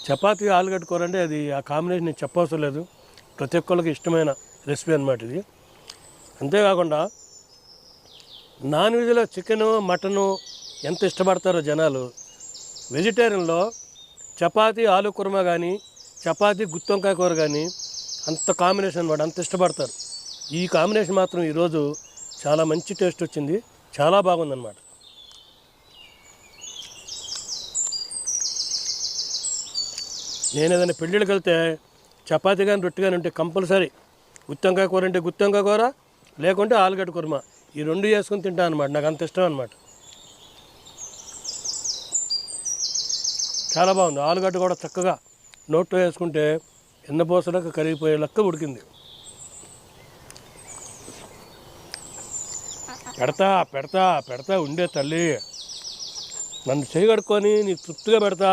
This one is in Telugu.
చపాతీ ఆలుగడ్డ కూర అంటే అది ఆ కాంబినేషన్ నేను చెప్పవసరం లేదు, ప్రతి ఒక్కరికి ఇష్టమైన రెసిపీ అన్నమాట ఇది. అంతేకాకుండా నాన్ వెజ్లో చికెను మటను ఎంత ఇష్టపడతారో జనాలు, వెజిటేరియన్లో చపాతీ ఆలు కుర్మా కానీ చపాతీ గుత్తొంకాయ కూర కానీ అంత కాంబినేషన్ అనమాట, అంత ఇష్టపడతారు. ఈ కాంబినేషన్ మాత్రం ఈరోజు చాలా మంచి టేస్ట్ వచ్చింది, చాలా బాగుందన్నమాట. నేను ఏదైనా పెళ్ళిళ్ళకి వెళ్తే చపాతీ కానీ రొట్టె కానీ ఉంటే కంపల్సరీ గుత్తొంకాయ కూర అంటే గుత్తొంకాయ కూర, లేకుంటే ఆలుగడ్డ కుర్మా, ఈ రెండు వేసుకొని తింటాను అనమాట. నాకు అంత ఇష్టం అనమాట. చాలా బాగుంది. ఆలుగడ్డ కూడా చక్కగా నోట్లో వేసుకుంటే ఎన్నపోసలకు కరిగిపోయే లెక్క ఉడికింది. పెడతా పెడతా పెడతా ఉండే తల్లి, నన్ను చేయగడుక్కొని నీకు తృప్తిగా పెడతా.